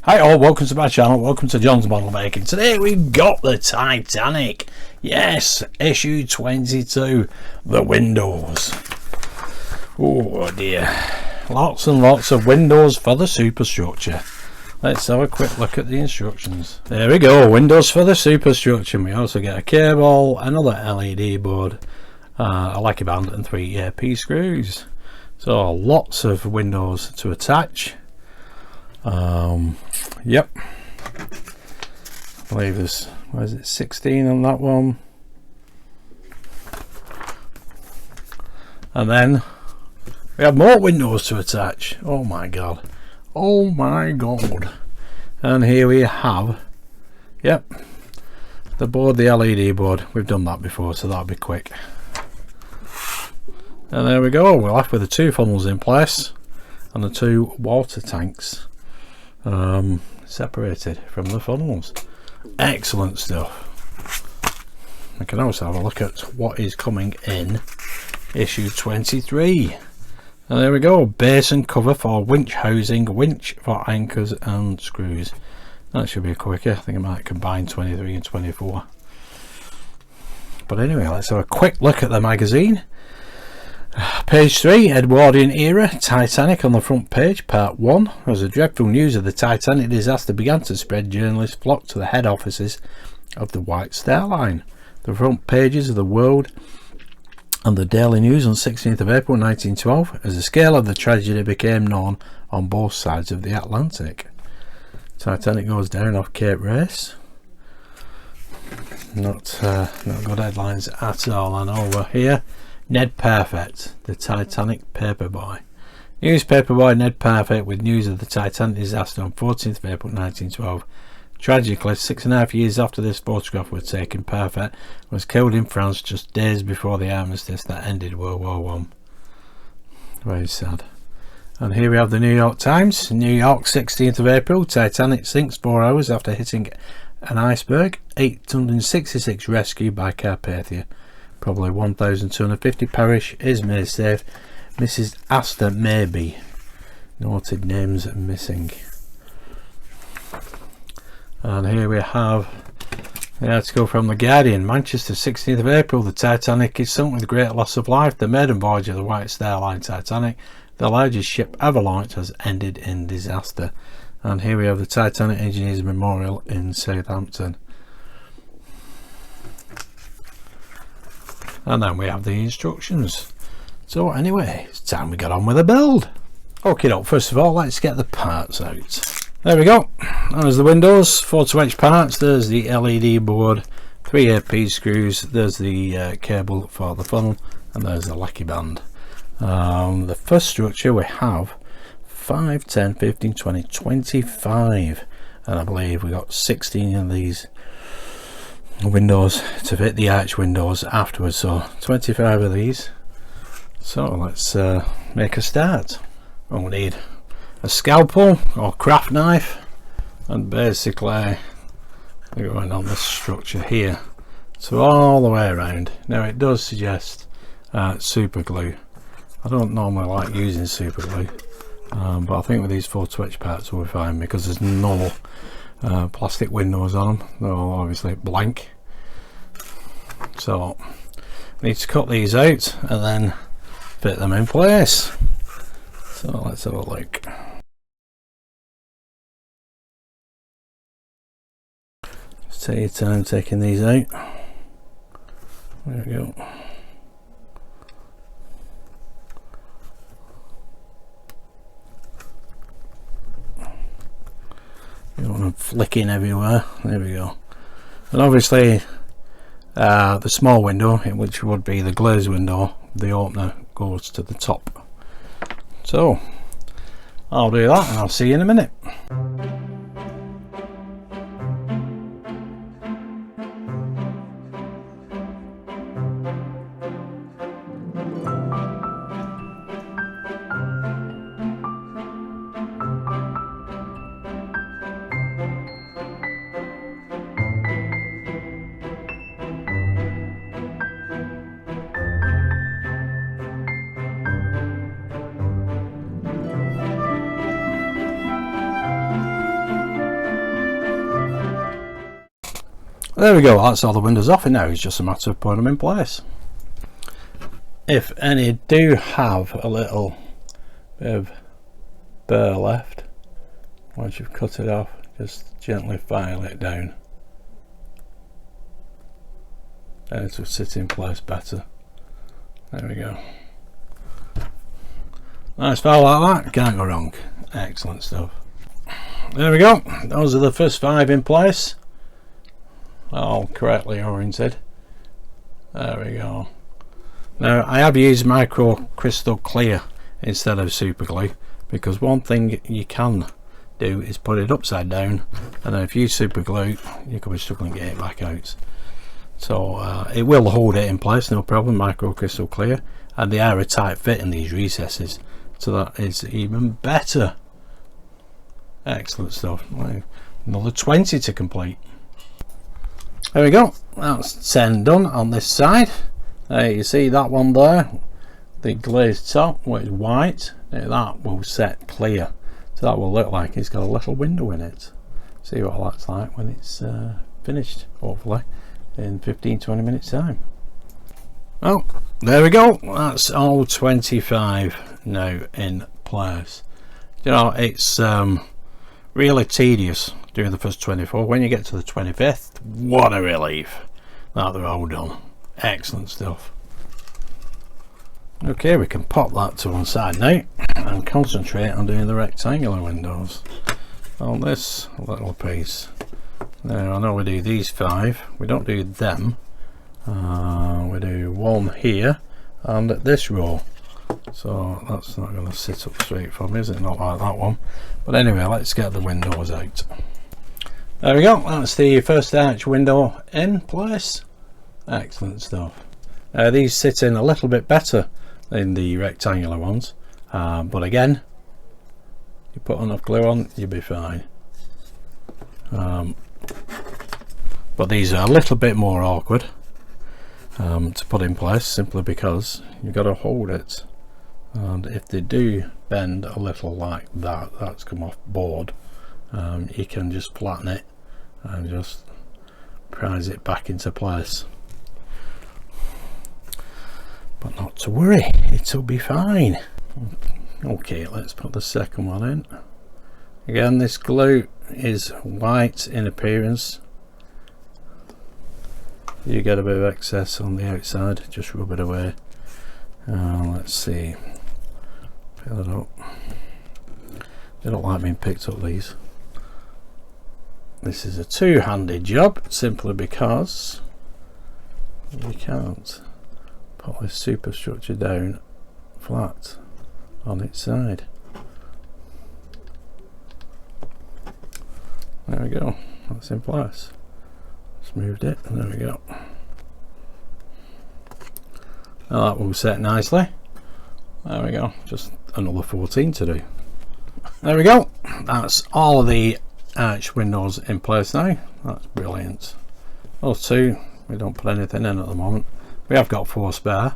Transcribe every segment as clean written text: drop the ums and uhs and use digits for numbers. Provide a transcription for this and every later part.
Hi all, welcome to my channel, welcome to John's Model Making. Today we've got the Titanic. Yes, issue 22, the windows. Oh dear, lots and lots of windows for the superstructure. Let's have a quick look at the instructions. There we go, windows for the superstructure. We also get a cable, another LED board, a lucky band and 3 AP screws. So lots of windows to attach. Yep, I believe there's, what is it, 16 on that one, and then we have more windows to attach. Oh my god, oh my god. And here we have, yep, the board, the LED board. We've done that before, so that'll be quick. And there we go, we're left with the 2 funnels in place and the 2 water tanks separated from the funnels. Excellent stuff. We can also have a look at what is coming in issue 23. And there we go, base and cover for winch housing, winch for anchors and screws. That should be quicker. I think I might combine 23 and 24. But anyway, let's have a quick look at the magazine. Page 3, Edwardian era, Titanic on the front page, part 1. As the dreadful news of the Titanic disaster began to spread, journalists flocked to the head offices of the White Star Line. The front pages of the World and the Daily News on 16th of April 1912, as the scale of the tragedy became known on both sides of the Atlantic. Titanic goes down off Cape Race. Not good headlines at all. And over here, Ned Perfect, the Titanic paperboy. Newspaper boy Ned Perfect with news of the Titanic disaster on 14th of April 1912. Tragically, 6.5 years after this photograph was taken, Perfect was killed in France just days before the armistice that ended World War I. Very sad. And here we have the New York Times. New York, 16th of April. Titanic sinks 4 hours after hitting an iceberg. 866 rescued by Carpathia. Probably 1,250 perish. Is made safe. Mrs. Astor maybe. Noted names missing. And here we have the article from The Guardian. Manchester, 16th of April. The Titanic is sunk with great loss of life. The maiden voyage of the White Star Line Titanic, the largest ship ever launched, has ended in disaster. And here we have the Titanic Engineers Memorial in Southampton. And then we have the instructions. So anyway, it's time we got on with the build. Okay, first of all, let's get the parts out. There we go. There's the windows, 4-inch parts. There's the LED board, 3 AP screws. There's the cable for the funnel, and there's the lucky band. The first structure we have 5, 10, 15, 20, 25, and I believe we got 16 of these windows to fit the arch windows afterwards, so 25 of these. So let's make a start. We'll need a scalpel or craft knife, and basically we're going on this structure here, so all the way around. Now it does suggest super glue. I don't normally like using super glue, but I think with these 4-inch parts we'll be fine, because there's no plastic windows on them. They're all obviously blank, so we need to cut these out and then fit them in place. So let's have a look. Just take your time taking these out. There we go. You don't want them flicking everywhere. There we go. And obviously the small window, which would be the glaze window, the opener goes to the top. So I'll do that and I'll see you in a minute. There we go, that's all the windows off, and now it's just a matter of putting them in place. If any do have a little bit of burr left, once you've cut it off, just gently file it down, and it will sit in place better. There we go. Nice file like that, can't go wrong. Excellent stuff. There we go, those are the first 5 in place, all correctly oriented. There we go. Now I have used micro crystal clear instead of super glue, because one thing you can do is put it upside down, and then if you use super glue you could be struggling to get it back out. So it will hold it in place, no problem. Micro crystal clear, and they are a tight fit in these recesses, so that is even better. Excellent stuff. Another 20 to complete. There we go, that's 10 done on this side. You see that one there, the glazed top, which is white, that will set clear, so that will look like it's got a little window in it. See what that's like when it's finished, hopefully in 15-20 minutes time. Oh, there we go, that's all 25 now in place. You know, it's really tedious doing the first 24. When you get to the 25th, what a relief that they're all done. Excellent stuff. Okay, we can pop that to one side now and concentrate on doing the rectangular windows on this little piece. Now I know we do these 5, we don't do them, we do one here and this row, so that's not going to sit up straight for me, is it? Not like that one. But anyway, let's get the windows out. There we go, that's the first arch window in place. Excellent stuff. These sit in a little bit better than the rectangular ones, but again, you put enough glue on, you'll be fine. But these are a little bit more awkward to put in place, simply because you've got to hold it, and if they do bend a little like that, that's come off board, you can just flatten it and just prise it back into place. But not to worry, it'll be fine. Okay, let's put the second one in. Again, this glue is white in appearance. You get a bit of excess on the outside, just rub it away. Let's see, fill it up. They don't like being picked up, these. This is a two-handed job, simply because you can't put this superstructure down flat on its side. There we go, that's in place. Moved it, and there we go. Now that will set nicely. There we go, just another 14 to do. There we go, that's all of the arch windows in place now. That's brilliant. Those 2, we don't put anything in at the moment. We have got 4 spare.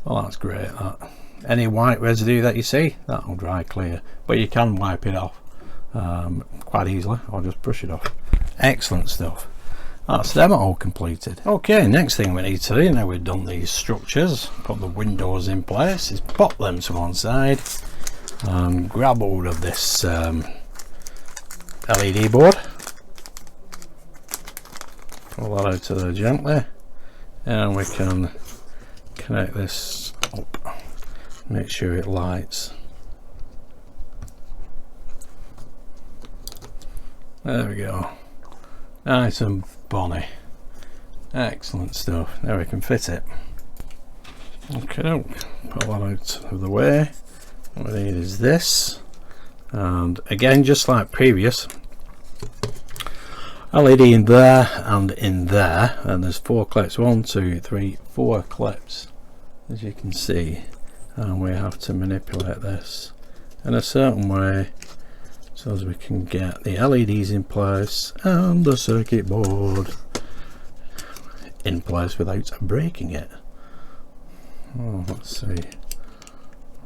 Well, that's great. That any white residue that you see, that will dry clear, but you can wipe it off quite easily, or just brush it off. Excellent stuff. That's them all completed. Okay, next thing we need to do, now we've done these structures, put the windows in place, is pop them to one side and grab hold of this LED board. Pull that out of there gently, and we can connect this up, make sure it lights. There we go, nice and bonny. Excellent stuff. Now we can fit it. Okay, put that out of the way. What we need is this, and again, just like previous, LED in there and in there, and there's 4 clips, 1, 2, 3, 4 clips, as you can see, and we have to manipulate this in a certain way so as we can get the LEDs in place and the circuit board in place without breaking it. Oh, let's see,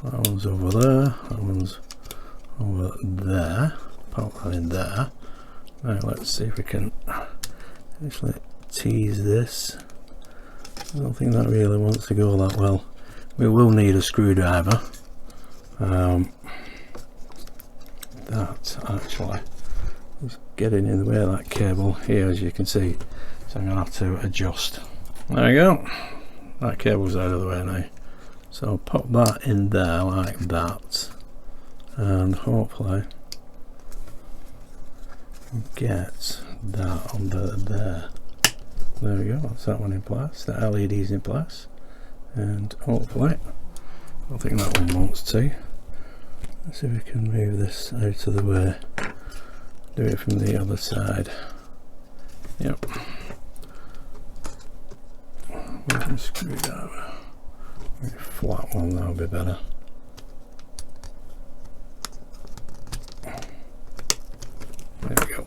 that one's over there, that one's over there, pop that in there. Now let's see if we can actually tease this. I don't think that really wants to go that well. We will need a screwdriver. That actually is getting in the way of that cable here, as you can see, so I'm going to have to adjust. There we go, that cable's out of the way now, so I'll pop that in there like that, and hopefully get that under there. There we go, that's that one in place, the LED's in place, and hopefully, I think that one wants to. Let's see if we can move this out of the way. Do it from the other side. Yep. Screwdriver. Maybe a flat one, that'll be better. There we go.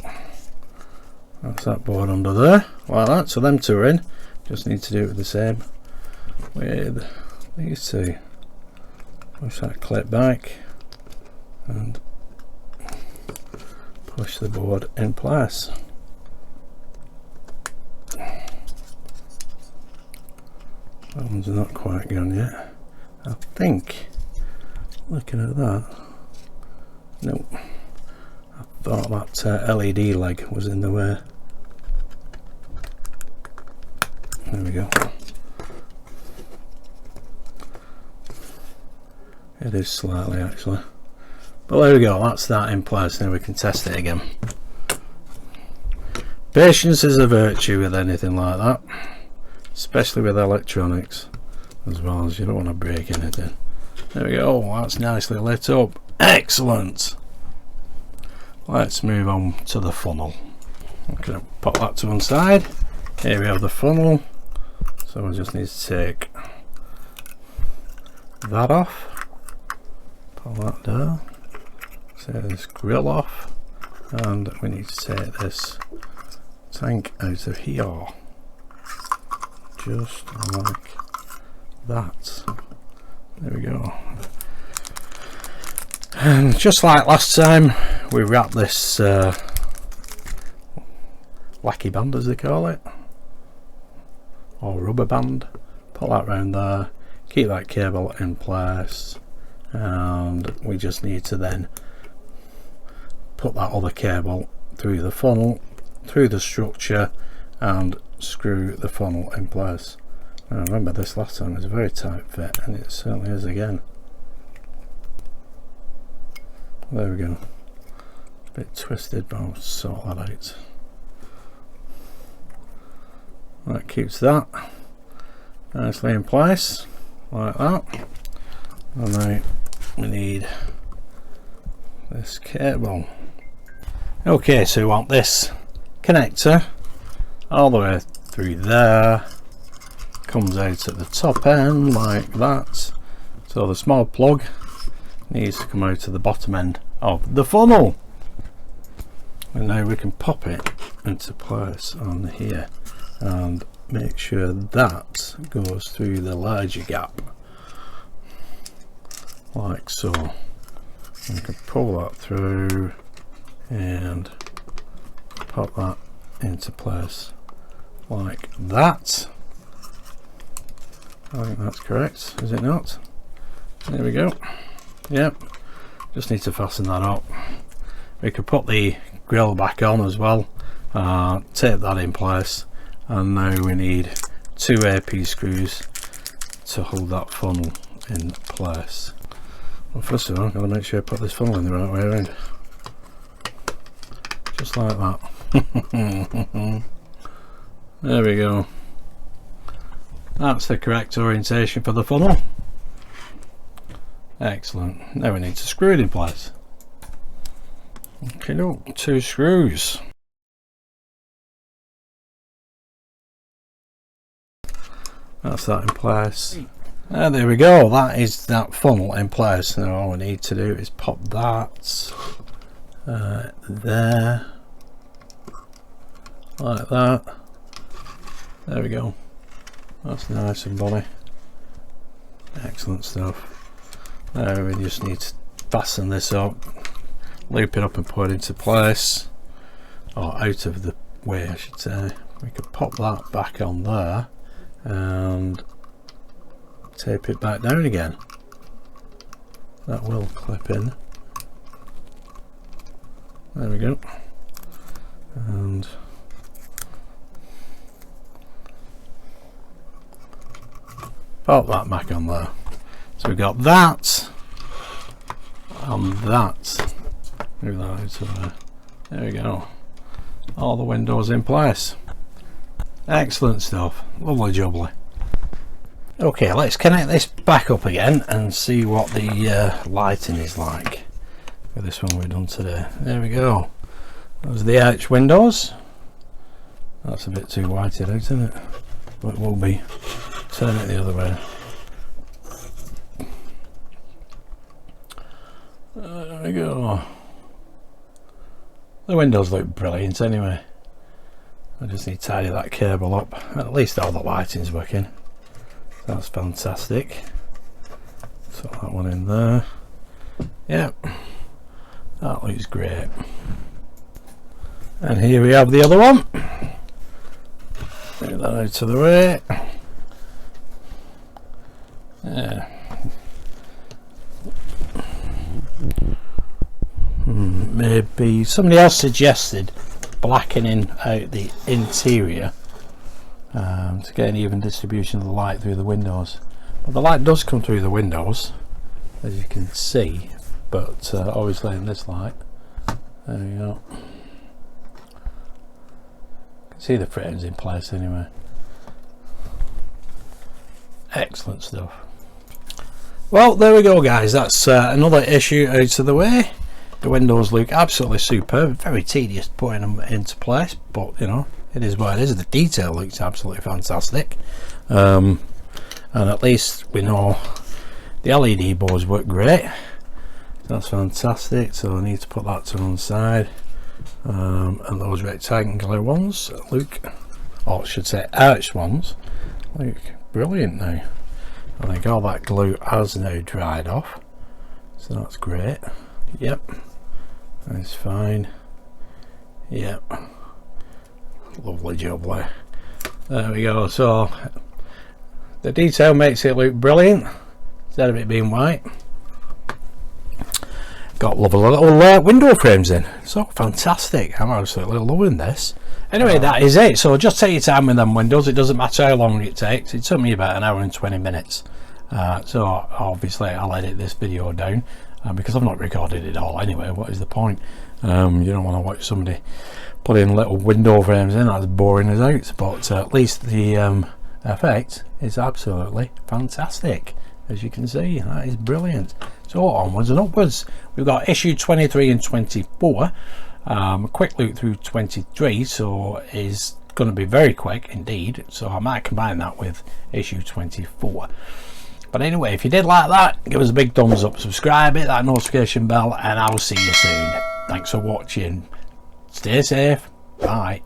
That's that board under there, like that. So them two are in. Just need to do it with the same with these two. Push that clip back and push the board in place. That one's not quite gone yet. I think, looking at that, no, I thought that LED leg was in the way. There we go. It is slightly actually. But there we go, that's that in place. Now we can test it again. Patience is a virtue with anything like that, especially with electronics, as well as you don't want to break anything. There we go, that's nicely lit up. Excellent! Let's move on to the funnel. I'm going to pop that to one side. Here we have the funnel. So we just need to take that off. Pull that down. Take this grill off, and we need to take this tank out of here, just like that. There we go. And just like last time, we wrap this wacky band, as they call it, or rubber band, put that round there, keep that cable in place, and we just need to then put that other cable through the funnel, through the structure, and screw the funnel in place. Now, I remember this last time, it was a very tight fit, and it certainly is again. There we go. A bit twisted, but I'll sort that out. That keeps that nicely in place, like that. And now we need this cable. Okay, so we want this connector all the way through there, comes out at the top end like that, so the small plug needs to come out to the bottom end of the funnel, and now we can pop it into place on here and make sure that goes through the larger gap like so. We can pull that through and pop that into place like that. I think that's correct, is it not? There we go. Yep, just need to fasten that up. We could put the grill back on as well, tape that in place, and now we need 2 AP screws to hold that funnel in place. Well, first of all, I'm going to make sure I put this funnel in the right way around, just like that. There we go. That's the correct orientation for the funnel. Excellent. Now we need to screw it in place. Okay, look, 2 screws. That's that in place. There we go, that is that funnel in place. Now all we need to do is pop that there, like that. There we go, that's nice and bonny. Excellent stuff. Now we just need to fasten this up, loop it up and put it into place, or out of the way I should say, we could pop that back on there and tape it back down again. That will clip in. There we go. And pop that back on there. So we've got that and that. Move that out of there. There we go. All the windows in place. Excellent stuff. Lovely jubbly. Okay, let's connect this back up again and see what the lighting is like for this one we've done today. There we go. Those are the arch windows. That's a bit too whited out, isn't it? But it will be. Turn it the other way. There we go. The windows look brilliant anyway. I just need to tidy that cable up. At least all the lighting's working. That's fantastic. Put that one in there. Yep, that looks great. And here we have the other one. Move that out of the way. Yeah. Maybe somebody else suggested blackening out the interior to get an even distribution of the light through the windows. Well, the light does come through the windows, as you can see, but obviously in this light, there we go. You can see the frames in place anyway. Excellent stuff. Well, there we go, guys. That's another issue out of the way. The windows look absolutely superb. Very tedious putting them into place, but you know, it is what it is. The detail looks absolutely fantastic, and at least we know the LED boards work great. That's fantastic. So I need to put that to one side, and those rectangular ones look, or I should say arched ones, look brilliant now. I think all that glue has now dried off, so that's great. Yep, that's fine. Yep, lovely jubbly. There we go. So the detail makes it look brilliant instead of it being white. Got lovely little window frames in, so fantastic. I'm absolutely loving this. Anyway, that is it. So just take your time with them windows. It doesn't matter how long it takes. It took me about an hour and 20 minutes. So obviously I'll edit this video down because I've not recorded it all anyway. What is the point? You don't want to watch somebody put in little window frames in. That's boring as out. But at least the effect is absolutely fantastic. As you can see, that is brilliant. So onwards and upwards. We've got issue 23 and 24. A quick look through 23, so is going to be very quick indeed. So I might combine that with issue 24. But anyway, if you did like that, give us a big thumbs up, subscribe, hit that notification bell, and I'll see you soon. Thanks for watching. Stay safe. Bye.